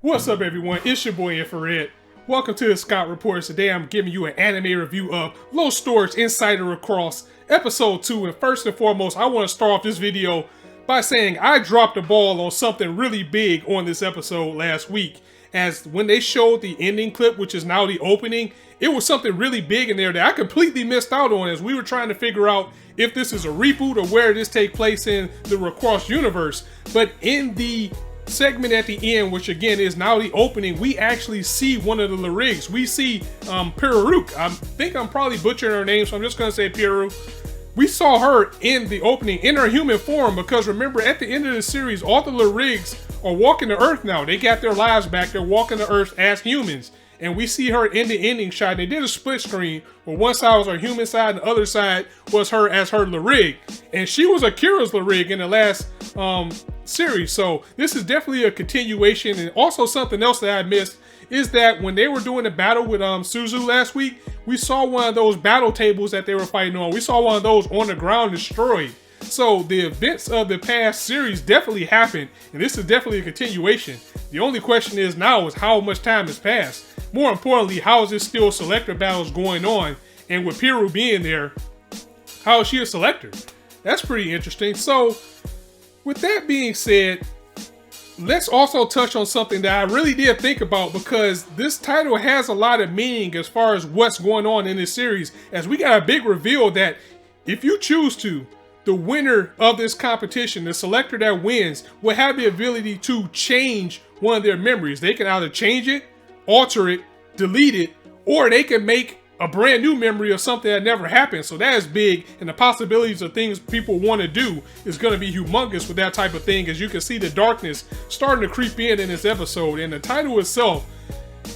What's up everyone, it's your boy Infrar-Ed. Welcome to the Scott Reports. Today I'm giving you an anime review of Lostorage Incited WIXOSS Episode 2. And first and foremost, I want to start off this video by saying I dropped the ball on something really big on this episode last week. As when they showed the ending clip, which is now the opening, it was something really big in there that I completely missed out on as we were trying to figure out if this is a reboot or where this take place in the WIXOSS universe. But in the segment at the end, which again is now the opening, we actually see one of the lyrics. We see Persuaded. I think I'm probably butchering her name, so I'm just gonna say Persuaded. We saw her in the opening in her human form, because remember at the end of the series, all the lyrics are walking the earth now. They got their lives back. They're walking the earth as humans. And we see her in the ending shot. They did a split screen where one side was her human side and the other side was her as her lyric. And she was Akira's lyric in the last series. So this is definitely a continuation. And also something else that I missed is that when they were doing the battle with Suzu last week, we saw one of those battle tables that they were fighting on. We saw one of those on the ground destroyed. So the events of the past series definitely happened, and this is definitely a continuation. The only question is now is how much time has passed. More importantly, how is this still selector battles going on? And with Piru being there, how is she a selector? That's pretty interesting. So with that being said, let's also touch on something that I really did think about, because this title has a lot of meaning as far as what's going on in this series, as we got a big reveal that if you choose to, the winner of this competition, the selector that wins, will have the ability to change one of their memories. They can either change it, alter it, delete it, or they can make a brand new memory of something that never happened. So that is big, and the possibilities of things people want to do is going to be humongous with that type of thing. As you can see, the darkness starting to creep in this episode, and the title itself,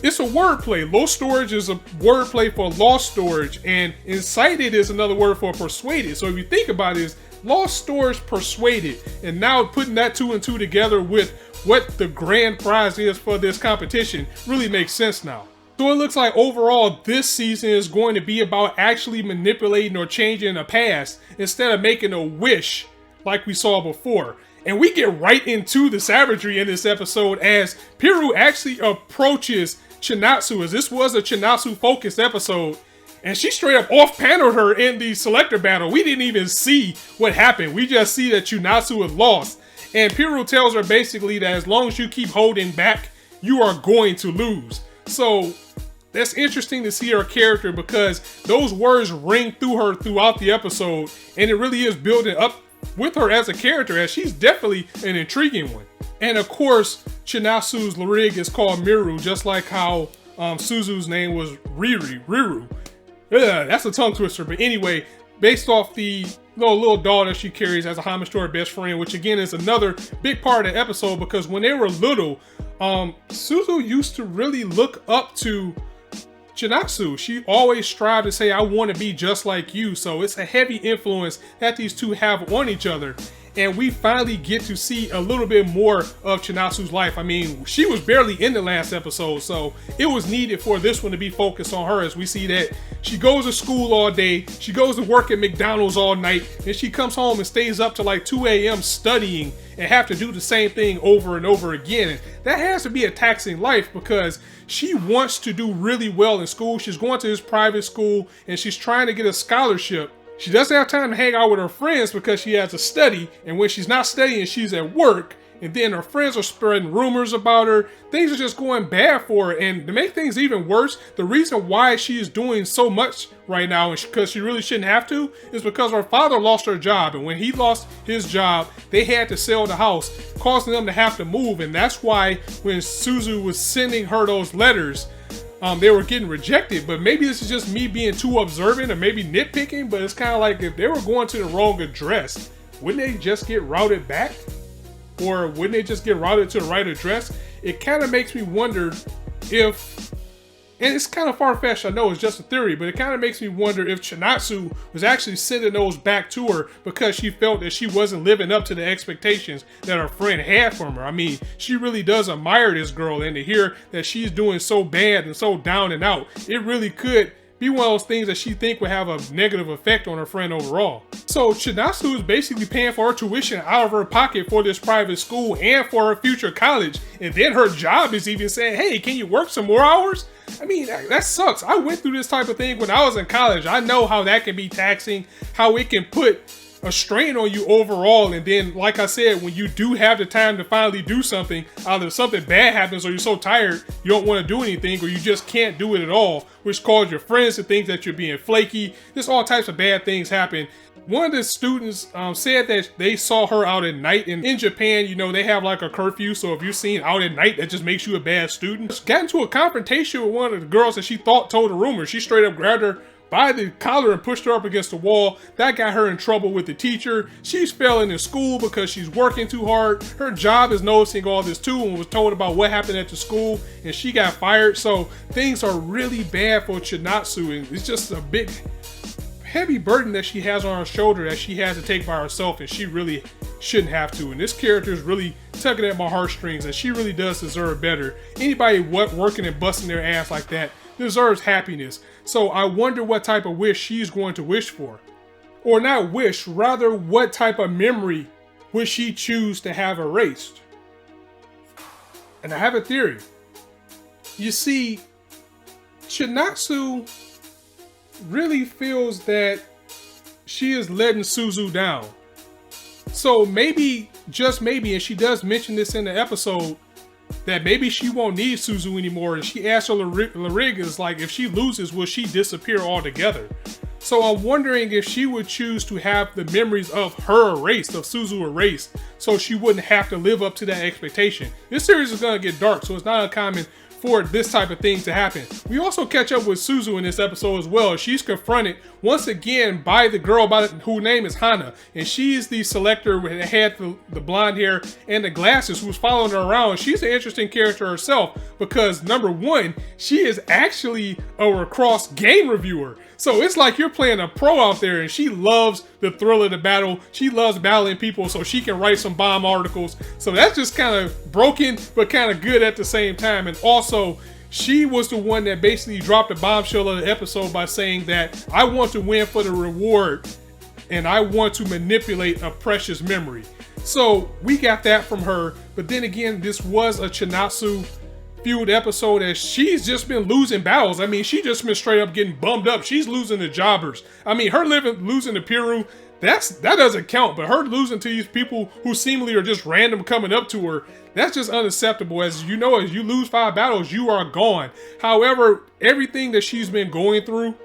it's a wordplay. Lostorage is a wordplay for lost storage, and incited is another word for persuaded. So if you think about it, it's Lostorage Persuaded, and now putting that two and two together with what the grand prize is for this competition really makes sense now. So it looks like overall this season is going to be about actually manipulating or changing the past instead of making a wish like we saw before. And we get right into the savagery in this episode as Piru actually approaches Chinatsu, as this was a Chinatsu focused episode, and she straight up off-paneled her in the selector battle. We didn't even see what happened. We just see that Chinatsu had lost. And Piru tells her basically that as long as you keep holding back, you are going to lose. So that's interesting to see her character, because those words ring through her throughout the episode, and it really is building up with her as a character, as she's definitely an intriguing one. And of course, Chinatsu's lyric is called Miru, just like how Suzu's name was Riru. That's a tongue twister. But anyway, based off the little doll that she carries as a homage to her best friend, which again is another big part of the episode, because when they were little, Suzu used to really look up to Chinatsu. She always strived to say, I want to be just like you. So it's a heavy influence that these two have on each other. And we finally get to see a little bit more of Chinatsu's life. I mean, she was barely in the last episode, so it was needed for this one to be focused on her, as we see that she goes to school all day, she goes to work at McDonald's all night, and she comes home and stays up to like 2 a.m. studying and have to do the same thing over and over again. And that has to be a taxing life, because she wants to do really well in school. She's going to this private school and she's trying to get a scholarship. She doesn't have time to hang out with her friends because she has to study, and when she's not studying, she's at work, and then her friends are spreading rumors about her. Things are just going bad for her, and to make things even worse, the reason why she is doing so much right now, and because she really shouldn't have to, is because her father lost her job, and when he lost his job, they had to sell the house, causing them to have to move. And that's why when Suzu was sending her those letters, they were getting rejected. But maybe this is just me being too observant or maybe nitpicking, but it's kind of like if they were going to the wrong address, wouldn't they just get routed back? Or wouldn't they just get routed to the right address? It kind of makes me wonder if, and it's kind of far-fetched, I know it's just a theory, but it kind of makes me wonder if Chinatsu was actually sending those back to her because she felt that she wasn't living up to the expectations that her friend had from her. I mean, she really does admire this girl, and to hear that she's doing so bad and so down and out, it really could be one of those things that she think would have a negative effect on her friend overall. So Chinatsu is basically paying for her tuition out of her pocket for this private school and for her future college. And then her job is even saying, hey, can you work some more hours? I mean, that sucks. I went through this type of thing when I was in college. I know how that can be taxing, how it can put a strain on you overall. And then, like I said, when you do have the time to finally do something, either something bad happens or you're so tired you don't want to do anything, or you just can't do it at all, which causes your friends to think that you're being flaky. Just all types of bad things happen. One of the students said that they saw her out at night, and in Japan, you know, they have like a curfew, so if you're seen out at night, that just makes you a bad student. Got into a confrontation with one of the girls that she thought told a rumor. She straight up grabbed her by the collar and pushed her up against the wall. That got her in trouble with the teacher. She's failing in school because she's working too hard. Her job is noticing all this too, and was told about what happened at the school, and she got fired. So things are really bad for Chinatsu, and it's just a big heavy burden that she has on her shoulder that she has to take by herself, and she really shouldn't have to. And this character is really tugging at my heartstrings, and she really does deserve better. Anybody working and busting their ass like that deserves happiness. So I wonder what type of wish she's going to wish for. Or not wish, rather what type of memory would she choose to have erased? And I have a theory. You see, Chinatsu really feels that she is letting Suzu down. So maybe, just maybe, and she does mention this in the episode, that maybe she won't need Suzu anymore, and she asks her Larigas, like, if she loses, will she disappear altogether? So I'm wondering if she would choose to have the memories of her erased, of Suzu erased, so she wouldn't have to live up to that expectation. This series is going to get dark, so it's not uncommon for this type of thing to happen. We also catch up with Suzu in this episode as well. She's confronted once again by the girl whose name is Hana, and she's the selector that had the blonde hair and the glasses who's following her around. She's an interesting character herself because, number one, she is actually a lacrosse game reviewer. So it's like you're playing a pro out there, and she loves the thrill of the battle. She loves battling people so she can write some bomb articles. So that's just kind of broken, but kind of good at the same time. And also, she was the one that basically dropped the bombshell of the episode by saying that I want to win for the reward, and I want to manipulate a precious memory. So we got that from her. But then again, this was a Chinatsu feud episode, as she's just been losing battles. I mean, she just been straight up getting bummed up. She's losing to jobbers. I mean, her losing to Piru, that doesn't count, but her losing to these people who seemingly are just random coming up to her, that's just unacceptable. As you know, as you lose 5 battles, you are gone. However, everything that she's been going through,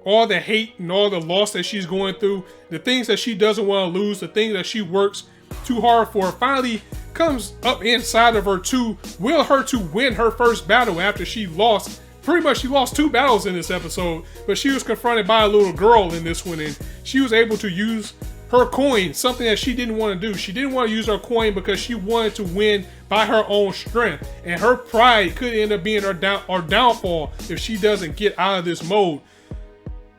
all the hate and all the loss that she's going through, the things that she doesn't want to lose, the things that she works too hard for, finally comes up inside of her to will her to win her first battle after she lost. Pretty much she lost 2 battles in this episode, but she was confronted by a little girl in this one, and she was able to use her coin, something that she didn't want to do. She didn't want to use her coin because she wanted to win by her own strength, and her pride could end up being her downfall if she doesn't get out of this mode.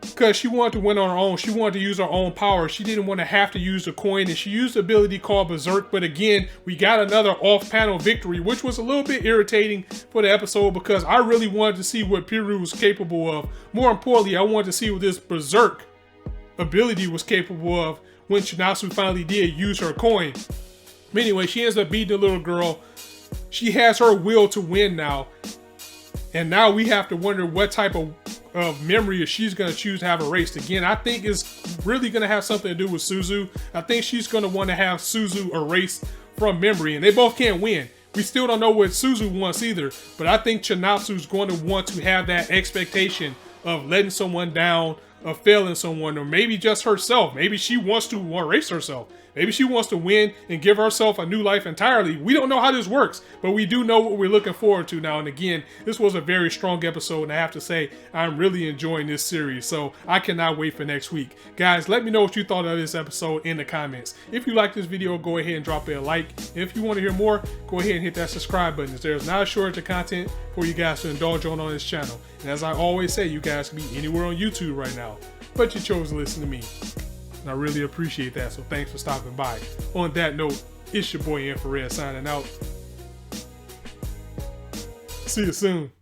Because she wanted to win on her own. She wanted to use her own power. She didn't want to have to use the coin, and she used the ability called Berserk. But again, we got another off-panel victory, which was a little bit irritating for the episode because I really wanted to see what Piru was capable of. More importantly, I wanted to see what this Berserk ability was capable of when Chinatsu finally did use her coin. But anyway, she ends up beating the little girl. She has her will to win now. And now we have to wonder what type of memory she's going to choose to have erased. Again, I think it's really going to have something to do with Suzu. I think she's going to want to have Suzu erased from memory, and they both can't win. We still don't know what Suzu wants either, but I think Chinatsu's going to want to have that expectation of letting someone down, of failing someone, or maybe just herself. Maybe she wants to erase herself. Maybe she wants to win and give herself a new life entirely. We don't know how this works, but we do know what we're looking forward to now. And again, this was a very strong episode, and I have to say, I'm really enjoying this series, so I cannot wait for next week. Guys, let me know what you thought of this episode in the comments. If you like this video, go ahead and drop it a like. And if you want to hear more, go ahead and hit that subscribe button, as there's not a shortage of content for you guys to indulge on this channel. And as I always say, you guys can be anywhere on YouTube right now, but you chose to listen to me. And I really appreciate that, so thanks for stopping by. On that note, it's your boy Infrar-Ed signing out. See you soon.